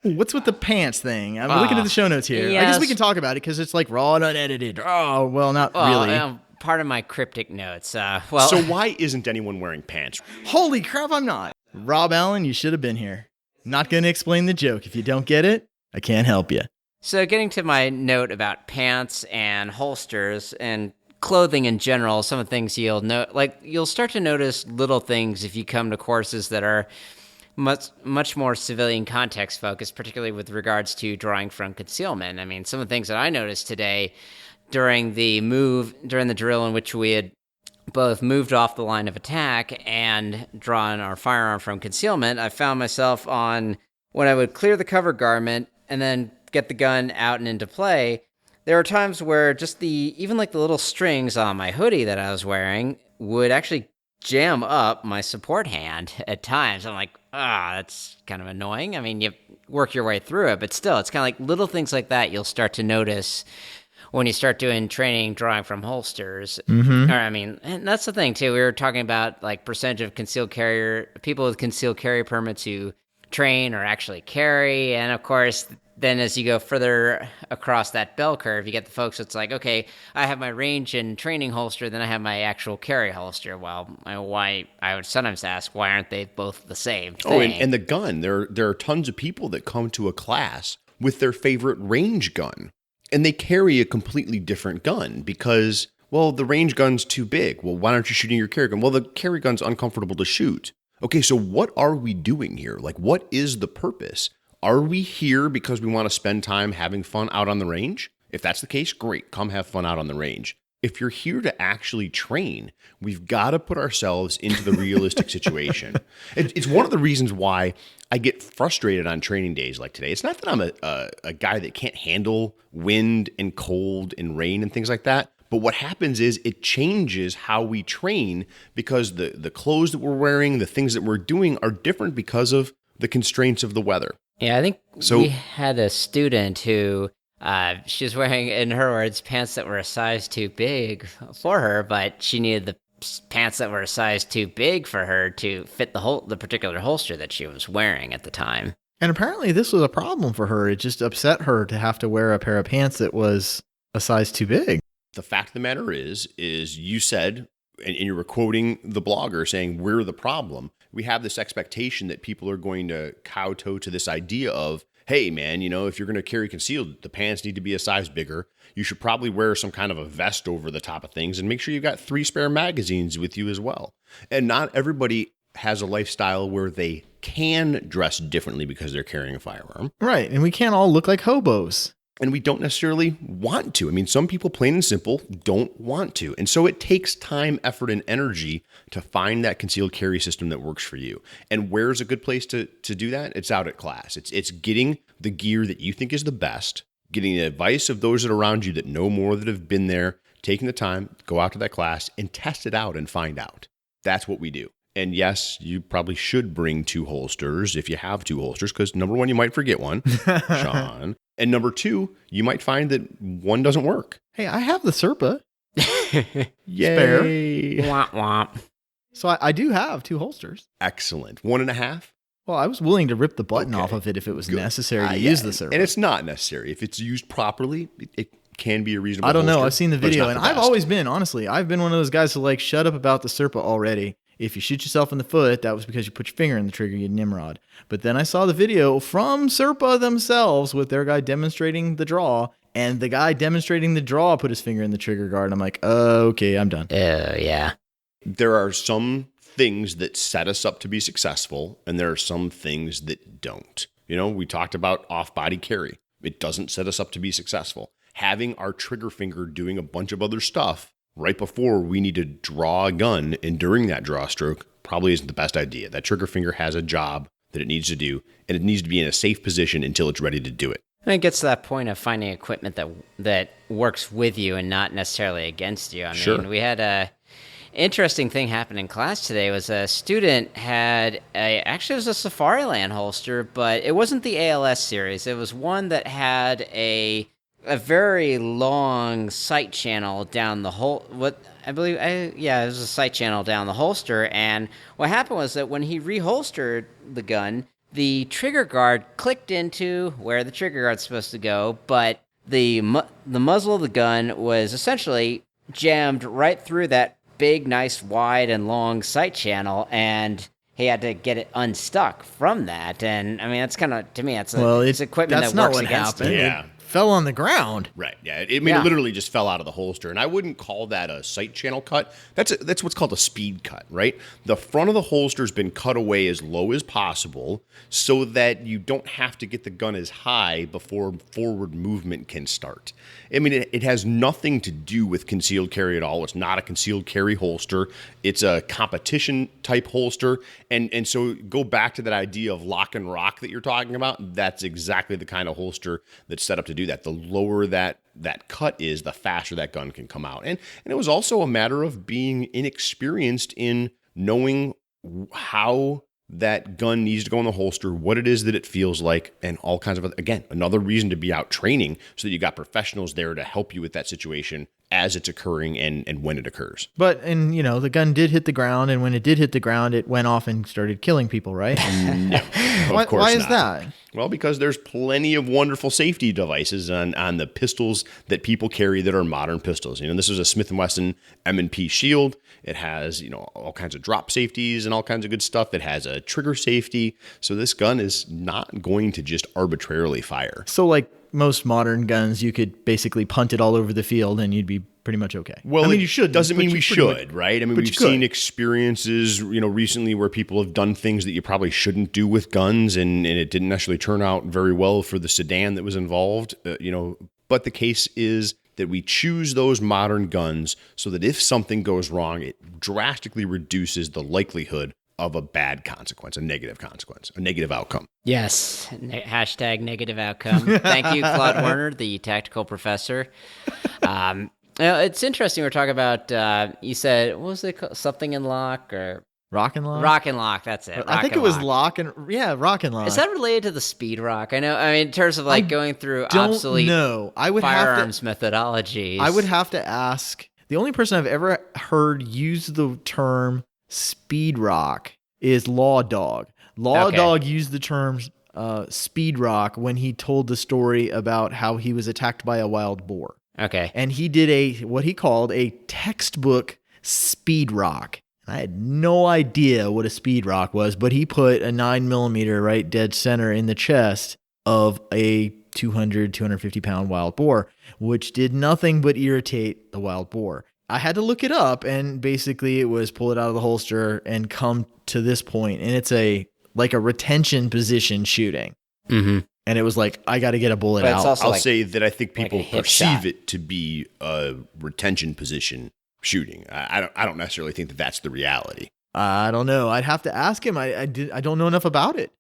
A: What's with the pants thing? I'm looking at the show notes here.
C: Yes.
A: I guess we can talk about it because it's like raw and unedited. Oh, well, not really.
C: Part of my cryptic notes.
B: So why isn't anyone wearing pants?
A: Holy crap, I'm not. Rob Allen, you should have been here. Not going to explain the joke. If you don't get it, I can't help you.
C: So getting to my note about pants and holsters and clothing in general, some of the things you'll start to notice little things if you come to courses that are much more civilian context focused, particularly with regards to drawing from concealment. I mean, some of the things that I noticed today during the drill in which we had both moved off the line of attack and drawn our firearm from concealment, I found myself when I would clear the cover garment and then get the gun out and into play, there were times where just even the little strings on my hoodie that I was wearing would actually jam up my support hand at times. I'm like, that's kind of annoying. I mean, you work your way through it, but still, it's kind of like little things like that you'll start to notice when you start doing training drawing from holsters.
A: Mm-hmm.
C: And that's the thing too. We were talking about percentage of people with concealed carry permits who train or actually carry, and of course, then as you go further across that bell curve, you get the folks that's like, okay, I have my range and training holster, then I have my actual carry holster. Well, why? I would sometimes ask, why aren't they both the same thing?
B: Oh, and the gun. There are tons of people that come to a class with their favorite range gun, and they carry a completely different gun because, well, the range gun's too big. Well, why aren't you shooting your carry gun? Well, the carry gun's uncomfortable to shoot. Okay, so what are we doing here? What is the purpose? Are we here because we want to spend time having fun out on the range? If that's the case, great, come have fun out on the range. If you're here to actually train, we've got to put ourselves into the realistic situation. It's one of the reasons why I get frustrated on training days like today. It's not that I'm a guy that can't handle wind and cold and rain and things like that. But what happens is it changes how we train because the clothes that we're wearing, the things that we're doing are different because of the constraints of the weather.
C: Yeah, I think we had a student who she was wearing, in her words, pants that were a size too big for her, but she needed the pants that were a size too big for her to fit the particular holster that she was wearing at the time.
A: And apparently this was a problem for her. It just upset her to have to wear a pair of pants that was a size too big.
B: The fact of the matter is you said, and you were quoting the blogger saying, we're the problem. We have this expectation that people are going to kowtow to this idea of, hey, man, if you're going to carry concealed, the pants need to be a size bigger. You should probably wear some kind of a vest over the top of things and make sure you've got 3 spare magazines with you as well. And not everybody has a lifestyle where they can dress differently because they're carrying a firearm.
A: Right. And we can't all look like hobos.
B: And we don't necessarily want to. I mean, some people, plain and simple, don't want to. And so it takes time, effort, and energy to find that concealed carry system that works for you. And where's a good place to do that? It's out at class. It's getting the gear that you think is the best, getting the advice of those that are around you that know more, that have been there, taking the time, go out to that class and test it out and find out. That's what we do. And yes, you probably should bring 2 holsters if you have 2 holsters, because number 1, you might forget one, Sean. And number 2, you might find that one doesn't work.
A: Hey, I have the Serpa.
B: Yay.
C: Womp womp.
A: So I do have 2 holsters.
B: Excellent. 1.5?
A: Well, I was willing to rip the button
B: Okay.
A: off of it if it was
B: Good.
A: necessary to
B: Yeah.
A: use the Serpa.
B: And it's not necessary. If it's used properly, it can be a reasonable
A: I don't know.
B: holster,
A: I've seen the
B: but it's
A: video,
B: not
A: and
B: the
A: I've
B: best.
A: always been, honestly, I've been one of those guys who like, shut up about the Serpa already. If you shoot yourself in the foot, that was because you put your finger in the trigger, you Nimrod. But then I saw the video from Serpa themselves with their guy demonstrating the draw, and the guy demonstrating the draw put his finger in the trigger guard. And I'm like, okay, I'm done.
C: Oh, yeah.
B: There are some things that set us up to be successful, and there are some things that don't. You know, we talked about off-body carry. It doesn't set us up to be successful. Having our trigger finger doing a bunch of other stuff right before we need to draw a gun and during that draw stroke probably isn't the best idea. That trigger finger has a job that it needs to do, and it needs to be in a safe position until it's ready to do it.
C: And it gets to that point of finding equipment that works with you and not necessarily against you. I mean, we had a interesting thing happen in class today. Was a student had actually it was a Safariland holster, but it wasn't the ALS series. It was one that had a very long sight channel down the whole. It was a sight channel down the holster. And what happened was that when he reholstered the gun, the trigger guard clicked into where the trigger guard's supposed to go, but the muzzle of the gun was essentially jammed right through that big, nice, wide, and long sight channel, and he had to get it unstuck from that. And I mean, that's kind of, to me, it's equipment
A: that's
C: that
A: not
C: works
A: what
C: against
A: happened.
C: you.
B: Yeah.
A: It fell on the ground.
B: Right. Yeah. It literally just fell out of the holster, and I wouldn't call that a sight channel cut. That's what's called a speed cut, right? The front of the holster's been cut away as low as possible so that you don't have to get the gun as high before forward movement can start. I mean, it has nothing to do with concealed carry at all. It's not a concealed carry holster. It's a competition type holster. And so go back to that idea of lock and rock that you're talking about. That's exactly the kind of holster that's set up to do that. The lower that cut is, the faster that gun can come out. And it was also a matter of being inexperienced in knowing how that gun needs to go in the holster, what it is that it feels like, and all kinds of, again, another reason to be out training so that you got professionals there to help you with that situation as it's occurring and when it occurs.
A: But, and the gun did hit the ground, and when it did hit the ground, it went off and started killing people, right?
B: No, of course
A: why is
B: not.
A: that?
B: Well, because there's plenty of wonderful safety devices on the pistols that people carry that are modern pistols. This is a Smith & Wesson M&P Shield. It has, all kinds of drop safeties and all kinds of good stuff. It has a trigger safety. So this gun is not going to just arbitrarily fire.
A: So like most modern guns, you could basically punt it all over the field and you'd be pretty much okay.
B: Well,
A: I mean, you should.
B: Doesn't mean we should, right? I mean,
A: but
B: we've
A: you could.
B: seen experiences, recently where people have done things that you probably shouldn't do with guns, and it didn't necessarily turn out very well for the sedan that was involved, But the case is that we choose those modern guns so that if something goes wrong, it drastically reduces the likelihood of a bad consequence, a negative outcome.
C: Yes. Hashtag negative outcome. Thank you, Claude Werner, the tactical professor. It's interesting. We're talking about, you said, what was it called? Something in lock or?
A: Rock and Lock?
C: Rock and Lock, that's it.
A: I think it was Rock and Lock.
C: Is that related to the speed rock? I know, in terms of going through obsolete firearms methodologies.
A: I would have to ask. The only person I've ever heard use the term speed rock is Law Dog. Dog used the term speed rock when he told the story about how he was attacked by a wild boar.
C: Okay.
A: And he did what he called a textbook speed rock. I had no idea what a speed rock was, but he put a 9mm right dead center in the chest of a 250 pound wild boar, which did nothing but irritate the wild boar. I had to look it up, and basically it was pull it out of the holster and come to this point, and it's like a retention position shooting.
C: Mm-hmm.
A: And it was like, I got to get a bullet out.
B: I'll say that I think people perceive
C: shot.
B: it to be a retention position shooting. I don't necessarily think that that's the reality.
A: I don't know. I'd have to ask him. I don't know enough about it.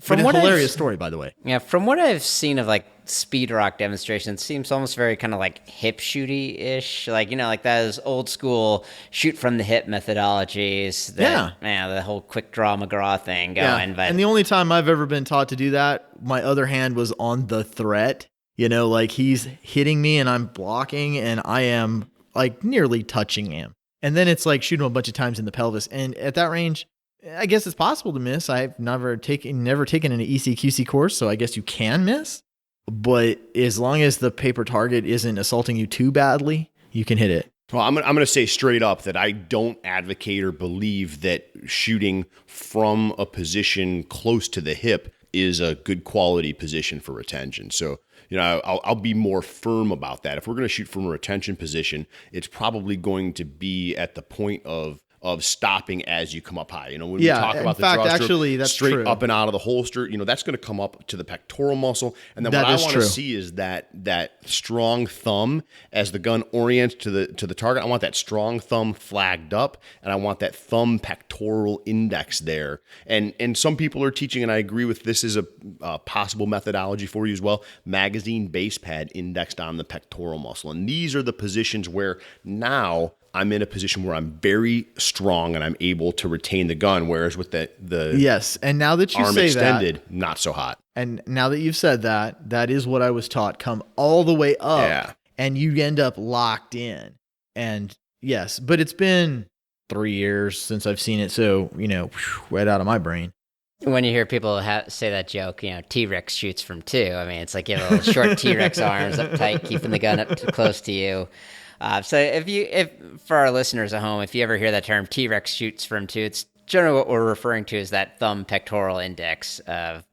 A: But a
C: what
A: hilarious story, by the way.
C: Yeah, from what I've seen of like speed rock demonstrations, it seems almost very kind of like hip shooty ish, like like those old school shoot from the hip methodologies. The whole quick draw McGraw thing going.
A: Yeah.
C: But
A: And the only time I've ever been taught to do that, my other hand was on the threat. Like he's hitting me and I'm blocking and I am like nearly touching him. And then it's like shoot him a bunch of times in the pelvis. And at that range, I guess it's possible to miss. I've never taken an ECQC course, so I guess you can miss. But as long as the paper target isn't assaulting you too badly, you can hit it.
B: Well, I'm going to say straight up that I don't advocate or believe that shooting from a position close to the hip is a good quality position for retention. So, I'll be more firm about that. If we're going to shoot from a retention position, it's probably going to be at the point of stopping as you come up high. When we talk about the draw stroke,
A: that's
B: straight
A: true.
B: Up and out of the holster, that's going to come up to the pectoral muscle. And then what I want to see is that strong thumb as the gun orients to the target. I want that strong thumb flagged up, and I want that thumb pectoral index there. And some people are teaching, and I agree with this is a possible methodology for you as well, magazine base pad indexed on the pectoral muscle. And these are the positions where now I'm in a position where I'm very strong and I'm able to retain the gun, whereas with the
A: yes, and now that you
B: arm
A: say
B: extended,
A: that,
B: not so hot.
A: And now that you've said that, that is what I was taught. Come all the way up, and you end up locked in. And yes, but it's been 3 years since I've seen it, so right out of my brain.
C: when you hear people say that joke, TRex shoots from 2. I mean, it's like you have little short TRex arms up tight, keeping the gun up too close to you. So if for our listeners at home, if you ever hear that term TRex shoots from 2, it's generally what we're referring to is that thumb pectoral index of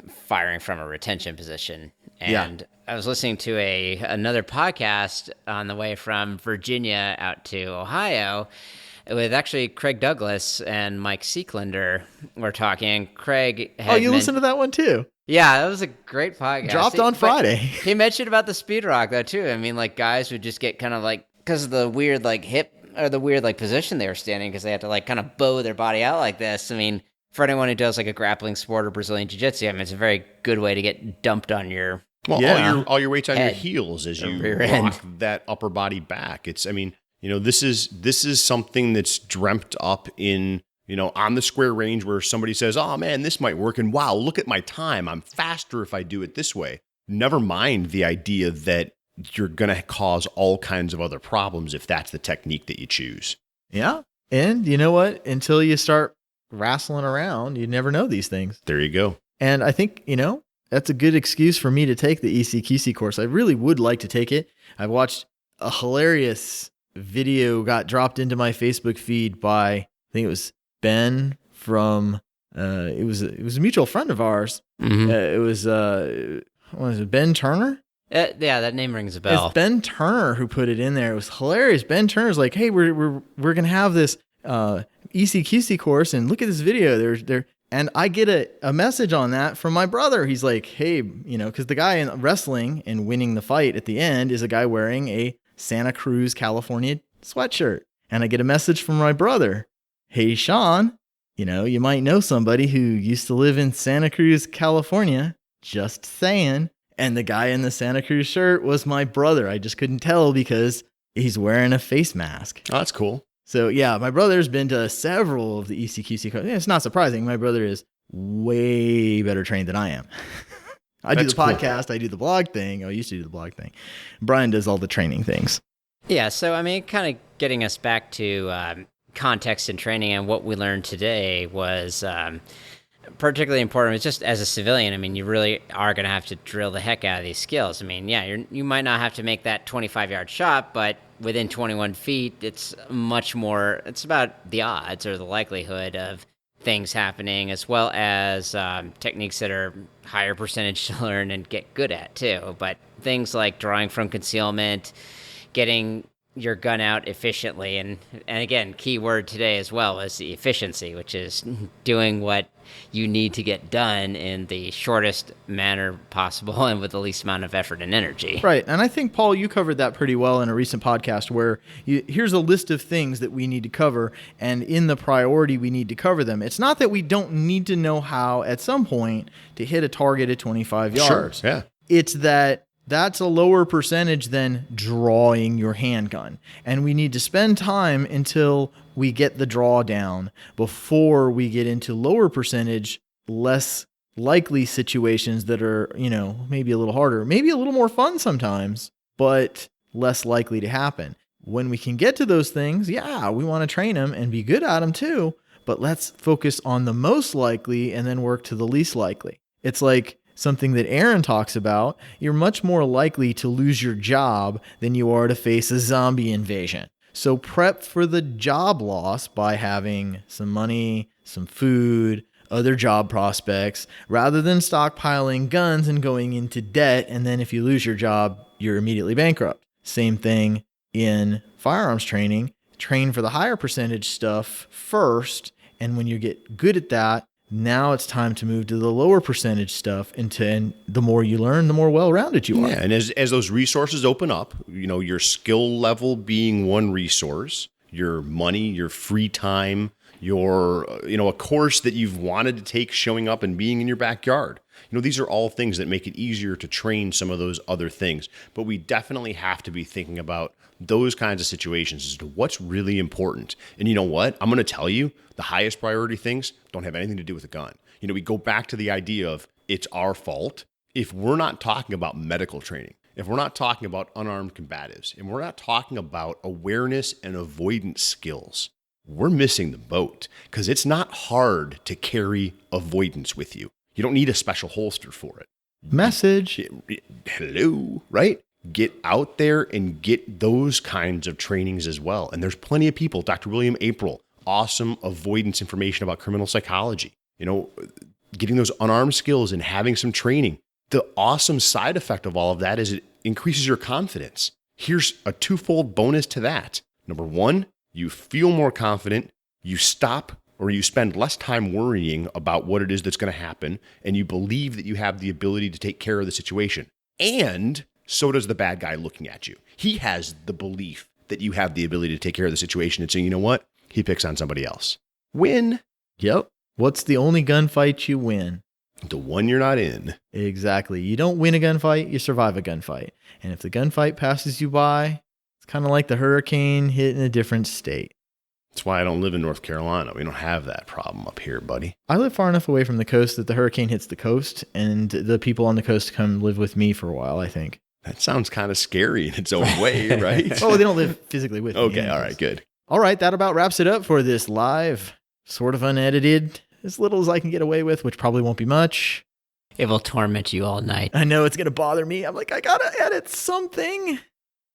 C: firing from a retention position. And I was listening to another podcast on the way from Virginia out to Ohio with actually Craig Douglas and Mike Seeklander were talking. Craig had
A: listened to that one too?
C: Yeah, that was a great podcast.
A: Dropped on Friday.
C: He mentioned about the speed rock though too. I mean, like guys would just get kind of like, because of the weird like hip or the weird like position they were standing, because they had to like kind of bow their body out like this. I mean, for anyone who does like a grappling sport or Brazilian jiu-jitsu, I mean, it's a very good way to get dumped on your
B: all your weight's on your heels as you rock that upper body back. It's, I mean, this is something that's dreamt up in, on the square range where somebody says, oh man, this might work. And wow, look at my time. I'm faster if I do it this way. Never mind the idea that you're going to cause all kinds of other problems if that's the technique that you choose.
A: Yeah. And you know what? Until you start wrestling around, you never know these things.
B: There you go.
A: And I think, that's a good excuse for me to take the ECQC course. I really would like to take it. I watched a hilarious video got dropped into my Facebook feed by, I think it was Ben from, it was a mutual friend of ours.
C: Mm-hmm.
A: It was, what was it, Ben Turner?
C: Yeah, that name rings a bell.
A: It's Ben Turner who put it in there. It was hilarious. Ben Turner's like, hey, we're going to have this ECQC course, and look at this video. And I get a message on that from my brother. He's like, hey, because the guy in wrestling and winning the fight at the end is a guy wearing a Santa Cruz, California sweatshirt. And I get a message from my brother. Hey, Sean, you might know somebody who used to live in Santa Cruz, California. Just saying. And the guy in the Santa Cruz shirt was my brother. I just couldn't tell because he's wearing a face mask.
B: Oh, that's cool.
A: So yeah, my brother's been to several of the ECQC courses. Yeah, it's not surprising. My brother is way better trained than I am. I do the podcast. I do the blog thing. I used to do the blog thing. Brian does all the training things.
C: Yeah. So, I mean, kind of getting us back to context and training, and what we learned today was particularly important. It's just as a civilian, I mean, you really are going to have to drill the heck out of these skills. I mean, yeah, you might not have to make that 25-yard shot, but within 21 feet, it's much more, it's about the odds or the likelihood of things happening, as well as techniques that are higher percentage to learn and get good at too. But things like drawing from concealment, getting your gun out efficiently. And again, key word today as well is the efficiency, which is doing what you need to get done in the shortest manner possible and with the least amount of effort and energy.
A: Right. And I think, Paul, you covered that pretty well in a recent podcast where here's a list of things that we need to cover, and in the priority, we need to cover them. It's not that we don't need to know how at some point to hit a target at 25 yards.
B: Sure, yeah.
A: It's that's a lower percentage than drawing your handgun. And we need to spend time until we get the draw down before we get into lower percentage, less likely situations that are, maybe a little harder, maybe a little more fun sometimes, but less likely to happen. When we can get to those things, we want to train them and be good at them too, but let's focus on the most likely and then work to the least likely. It's like something that Aaron talks about. You're much more likely to lose your job than you are to face a zombie invasion. So prep for the job loss by having some money, some food, other job prospects, rather than stockpiling guns and going into debt. And then if you lose your job, you're immediately bankrupt. Same thing in firearms training. Train for the higher percentage stuff first. And when you get good at that, now it's time to move to the lower percentage stuff. And the more you learn, the more well-rounded you are.
B: Yeah, and as those resources open up, your skill level being one resource, your money, your free time, your, a course that you've wanted to take showing up and being in your backyard. These are all things that make it easier to train some of those other things. But we definitely have to be thinking about those kinds of situations as to what's really important. And you know what? I'm going to tell you, the highest priority things don't have anything to do with a gun. We go back to the idea of it's our fault if we're not talking about medical training, if we're not talking about unarmed combatives, and we're not talking about awareness and avoidance skills. We're missing the boat, because it's not hard to carry avoidance with you. You don't need a special holster for it.
A: Message.
B: Hello, right? Get out there and get those kinds of trainings as well. And there's plenty of people. Dr. William April, awesome avoidance information about criminal psychology. Getting those unarmed skills and having some training. The awesome side effect of all of that is it increases your confidence. Here's a twofold bonus to that. Number one, you feel more confident. You stop or you spend less time worrying about what it is that's going to happen. And you believe that you have the ability to take care of the situation. And so does the bad guy looking at you. He has the belief that you have the ability to take care of the situation and say, you know what? He picks on somebody else. Win.
A: Yep. What's the only gunfight you win?
B: The one you're not in.
A: Exactly. You don't win a gunfight, you survive a gunfight. And if the gunfight passes you by, it's kind of like the hurricane hit in a different state.
B: That's why I don't live in North Carolina. We don't have that problem up here, buddy.
A: I live far enough away from the coast that the hurricane hits the coast, and the people on the coast come live with me for a while, I think.
B: That sounds kind of scary in its own way, right?
A: Oh, they don't live physically with me.
B: Okay, all right, good.
A: All right, that about wraps it up for this live, sort of unedited, as little as I can get away with, which probably won't be much.
C: It will torment you all night.
A: I know it's going to bother me. I'm like, I got to edit something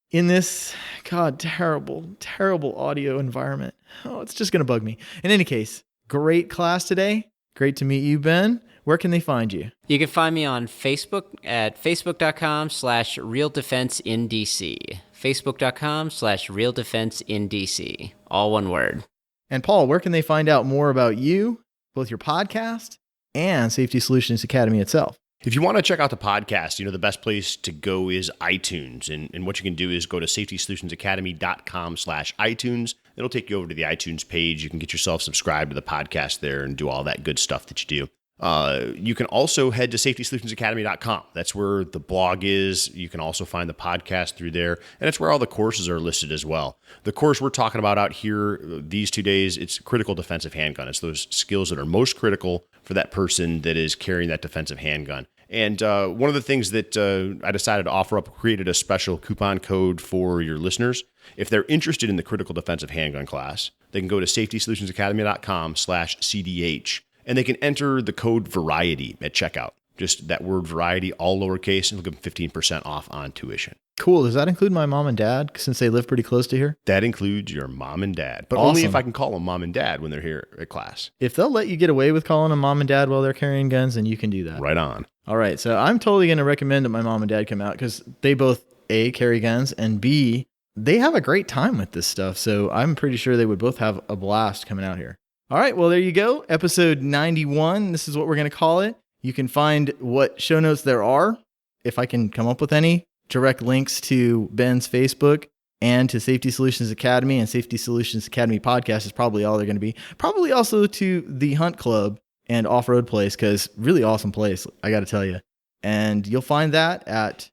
A: in this, terrible, terrible audio environment. Oh, it's just going to bug me. In any case, great class today. Great to meet you, Ben. Where can they find you?
C: You can find me on Facebook at facebook.com/realdefenseindc. Facebook.com/realdefenseindc. All one word.
A: And Paul, where can they find out more about you, both your podcast and Safety Solutions Academy itself?
B: If you want to check out the podcast, the best place to go is iTunes. And what you can do is go to safetysolutionsacademy.com/iTunes. It'll take you over to the iTunes page. You can get yourself subscribed to the podcast there and do all that good stuff that you do. You can also head to safetysolutionsacademy.com. That's where the blog is. You can also find the podcast through there. And it's where all the courses are listed as well. The course we're talking about out here these 2 days, it's critical defensive handgun. It's those skills that are most critical for that person that is carrying that defensive handgun. And one of the things that I decided to offer up, created a special coupon code for your listeners. If they're interested in the critical defensive handgun class, they can go to safetysolutionsacademy.com/CDH. And they can enter the code VARIETY at checkout. Just that word variety, all lowercase, and it'll give them 15% off on tuition.
A: Cool. Does that include my mom and dad, since they live pretty close to here?
B: That includes your mom and dad. But
A: awesome.
B: Only if I can call them mom and dad when they're here at class.
A: If they'll let you get away with calling them mom and dad while they're carrying guns, then you can do that.
B: Right on.
A: All right. So I'm totally going to recommend that my mom and dad come out because they both, A, carry guns, and B, they have a great time with this stuff. So I'm pretty sure they would both have a blast coming out here. All right, well, there you go. Episode 91. This is what we're going to call it. You can find what show notes there are, if I can come up with any, direct links to Ben's Facebook and to Safety Solutions Academy, and Safety Solutions Academy podcast is probably all they're going to be. Probably also to the Hunt Club and Off-Road Place, because really awesome place, I got to tell you. And you'll find that at...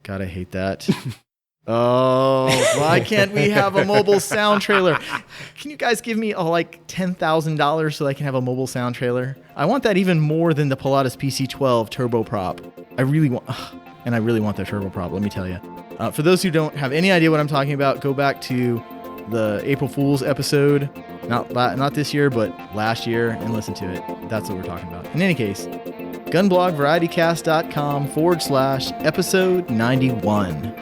A: God, I hate that. Oh, why can't we have a mobile sound trailer? Can you guys give me like $10,000 so I can have a mobile sound trailer? I want that even more than the Pilatus PC12 turboprop. I really want that turboprop, let me tell you. For those who don't have any idea what I'm talking about, go back to the April Fool's episode, not this year, but last year, and listen to it. That's what we're talking about. In any case, GunBlog VarietyCast.com/episode 91.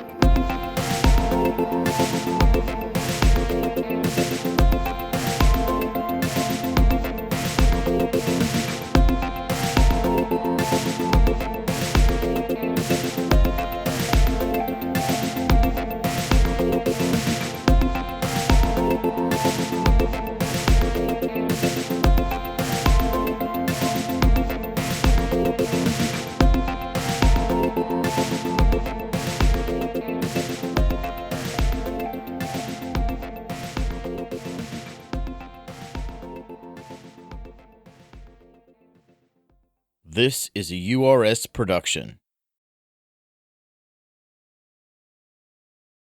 D: This is a URS production.